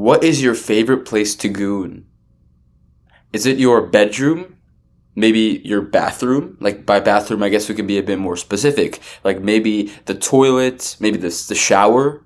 What is your favorite place to goon? Is it your bedroom? Maybe your bathroom? Like by bathroom, I guess we can be a bit more specific. Like maybe the toilet, maybe the kind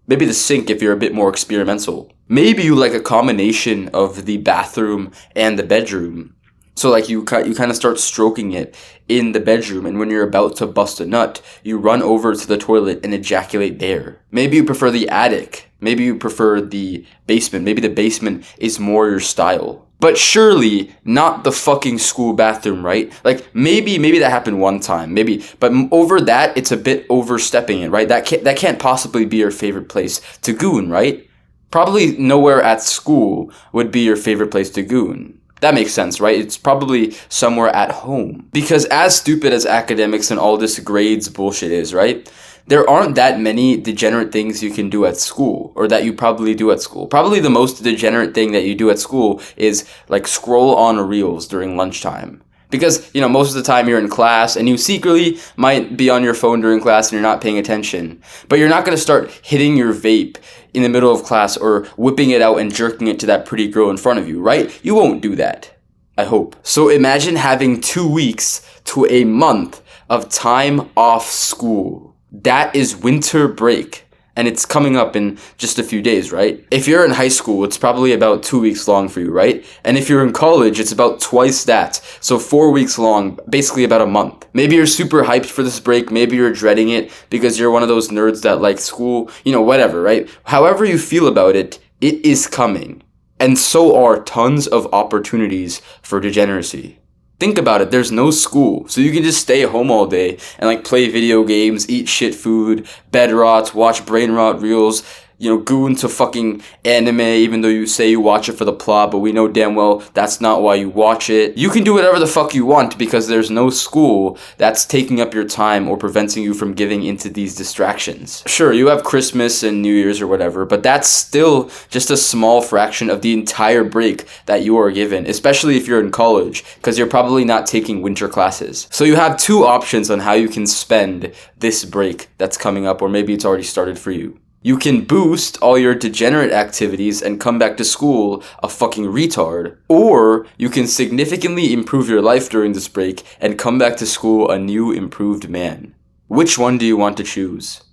maybe the sink if you're a bit more experimental. Maybe you like a combination of the bathroom and the bedroom. So like you kind of start stroking it in the bedroom, and when you're about to bust a nut, you run over to the toilet and ejaculate there. Maybe you prefer the attic. Maybe you prefer the basement. Maybe the basement is more your style. But surely not the fucking school bathroom, right? Like maybe that happened one time, maybe, but over that it's a bit overstepping it, right? That can't possibly be your favorite place to goon, right? Probably nowhere at school would be your favorite place to goon. That makes sense, right? It's probably somewhere at home. Because as stupid as academics and all this grades bullshit is, right? There aren't that many degenerate things you can do at school, or that you probably do at school. Probably the most degenerate thing that you do at school is like scroll on reels during lunchtime. Because, most of the time you're in class and you secretly might be on your phone during class and you're not paying attention. But you're not going to start hitting your vape in the middle of class or whipping it out and jerking it to that pretty girl in front of you, right? You won't do that. I hope. So imagine having 2 weeks to a month of time off school. That is winter break. And it's coming up in just a few days, right? If you're in high school, it's probably about 2 weeks long for you, right? And if you're in college, it's about twice that. So 4 weeks long, basically about a month. Maybe you're super hyped for this break. Maybe you're dreading it because you're one of those nerds that like school, whatever, right? However you feel about it, it is coming. And so are tons of opportunities for degeneracy. Think about it, there's no school, so you can just stay home all day and like play video games, eat shit food, bed rot, watch brain rot reels, goon to fucking anime even though you say you watch it for the plot, but we know damn well that's not why you watch it. You can do whatever the fuck you want because there's no school that's taking up your time or preventing you from giving into these distractions. Sure, you have Christmas and New Year's or whatever, but that's still just a small fraction of the entire break that you are given, especially if you're in college, because you're probably not taking winter classes. So you have two options on how you can spend this break that's coming up, or maybe it's already started for you. You can boost all your degenerate activities and come back to school a fucking retard. Or you can significantly improve your life during this break and come back to school a new improved man. Which one do you want to choose?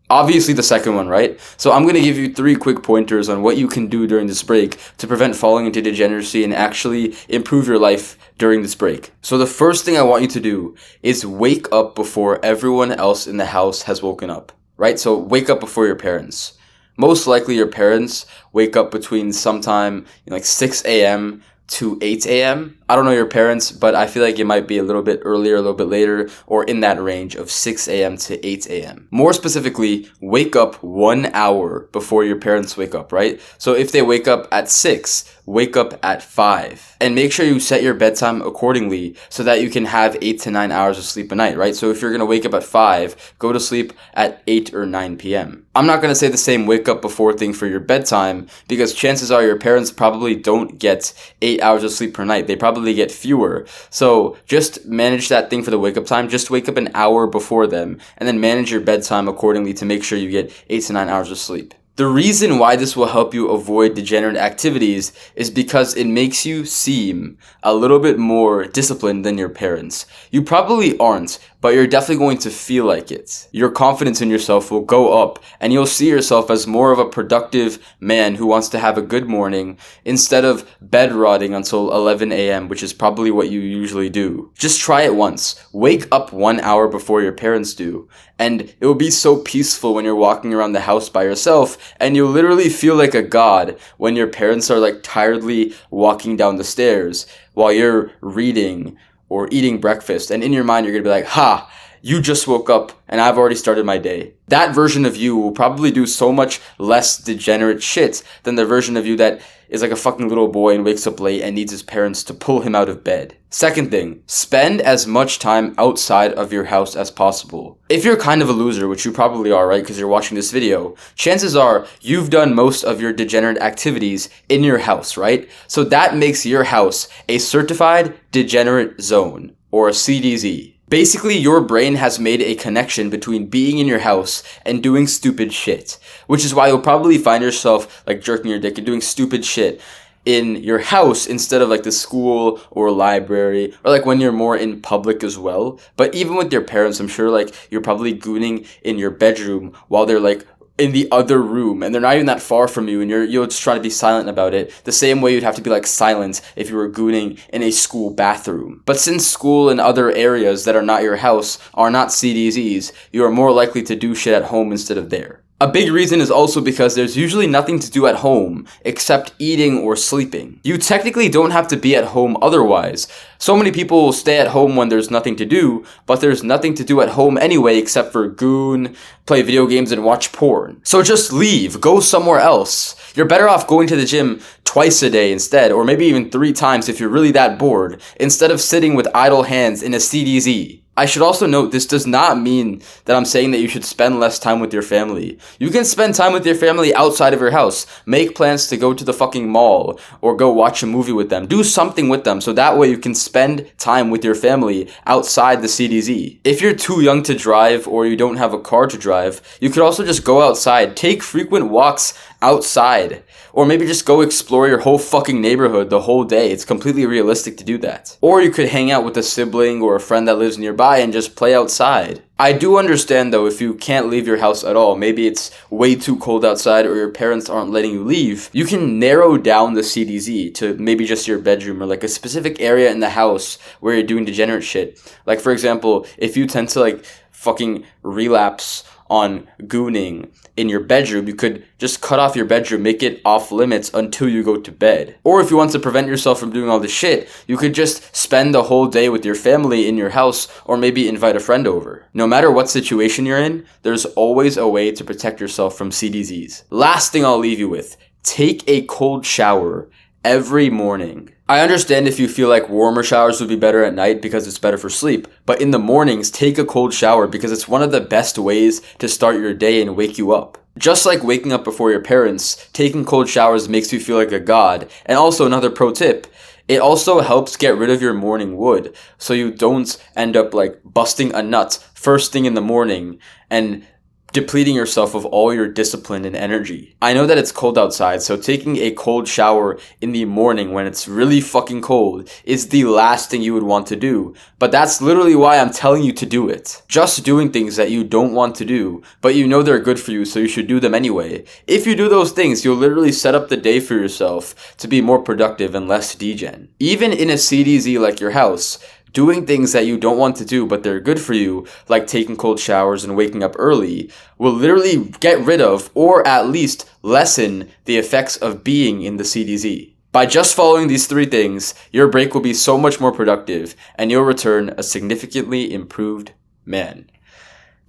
Obviously the second one, right? So I'm going to give you 3 quick pointers on what you can do during this break to prevent falling into degeneracy and actually improve your life during this break. So the first thing I want you to do is wake up before everyone else in the house has woken up. Right? So wake up before your parents. Most likely your parents wake up between sometime like 6 a.m. to 8 a.m. I don't know your parents, but I feel like it might be a little bit earlier, a little bit later, or in that range of 6 a.m. to 8 a.m. More specifically, wake up 1 hour before your parents wake up, right? So if they wake up at 6, wake up at 5. And make sure you set your bedtime accordingly so that you can have 8 to 9 hours of sleep a night, right? So if you're going to wake up at 5, go to sleep at 8 or 9 p.m. I'm not going to say the same wake up before thing for your bedtime because chances are your parents probably don't get 8 hours of sleep per night. They probably get fewer. So just manage that thing for the wake up time. Just wake up an hour before them and then manage your bedtime accordingly to make sure you get 8 to 9 hours of sleep. The reason why this will help you avoid degenerate activities is because it makes you seem a little bit more disciplined than your parents. You probably aren't, but you're definitely going to feel like it. Your confidence in yourself will go up, and you'll see yourself as more of a productive man who wants to have a good morning instead of bed rotting until 11 a.m., which is probably what you usually do. Just try it once. Wake up 1 hour before your parents do, and it will be so peaceful when you're walking around the house by yourself, and you'll literally feel like a god when your parents are like tiredly walking down the stairs while you're reading or eating breakfast, and in your mind you're gonna be like, ha, you just woke up and I've already started my day. That version of you will probably do so much less degenerate shit than the version of you that is like a fucking little boy and wakes up late and needs his parents to pull him out of bed. Second thing, spend as much time outside of your house as possible. If you're kind of a loser, which you probably are, right, because you're watching this video, chances are you've done most of your degenerate activities in your house, right? So that makes your house a certified degenerate zone, or a CDZ. Basically, your brain has made a connection between being in your house and doing stupid shit, which is why you'll probably find yourself like jerking your dick and doing stupid shit in your house instead of like the school or library, or like when you're more in public as well. But even with your parents, I'm sure like you're probably gooning in your bedroom while they're like in the other room and they're not even that far from you, and you'll just try to be silent about it, the same way you'd have to be like silent if you were gooning in a school bathroom. But since school and other areas that are not your house are not CDZs, you are more likely to do shit at home instead of there. A big reason is also because there's usually nothing to do at home except eating or sleeping. You technically don't have to be at home otherwise. So many people stay at home when there's nothing to do, but there's nothing to do at home anyway except for goon, play video games, and watch porn. So just leave, go somewhere else. You're better off going to the gym twice a day instead, or maybe even 3 times if you're really that bored, instead of sitting with idle hands in a CDZ. I should also note, this does not mean that I'm saying that you should spend less time with your family. You can spend time with your family outside of your house. Make plans to go to the fucking mall or go watch a movie with them. Do something with them so that way you can spend time with your family outside the CDZ. If you're too young to drive or you don't have a car to drive, you could also just go outside. Take frequent walks outside. Or maybe just go explore your whole fucking neighborhood the whole day. It's completely realistic to do that. Or you could hang out with a sibling or a friend that lives nearby and just play outside. I do understand though if you can't leave your house at all, maybe it's way too cold outside or your parents aren't letting you leave, you can narrow down the CDZ to maybe just your bedroom or like a specific area in the house where you're doing degenerate shit. Like for example, if you tend to like fucking relapse on gooning in your bedroom, you could just cut off your bedroom, make it off limits until you go to bed. Or if you want to prevent yourself from doing all this shit, you could just spend the whole day with your family in your house, or maybe invite a friend over. No matter what situation you're in, there's always a way to protect yourself from CDZs. Last thing I'll leave you with, take a cold shower every morning. I understand if you feel like warmer showers would be better at night because it's better for sleep, but in the mornings, take a cold shower because it's one of the best ways to start your day and wake you up. Just like waking up before your parents, taking cold showers makes you feel like a god. And also another pro tip, it also helps get rid of your morning wood, so you don't end up like busting a nut first thing in the morning and depleting yourself of all your discipline and energy. I know that it's cold outside, so taking a cold shower in the morning when it's really fucking cold is the last thing you would want to do. But that's literally why I'm telling you to do it. Just doing things that you don't want to do, but you know they're good for you, so you should do them anyway. If you do those things, you'll literally set up the day for yourself to be more productive and less degen. Even in a CDZ like your house, doing things that you don't want to do but they're good for you, like taking cold showers and waking up early, will literally get rid of or at least lessen the effects of being in the CDZ. By just following these 3 things, your break will be so much more productive and you'll return a significantly improved man.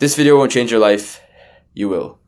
This video won't change your life, you will.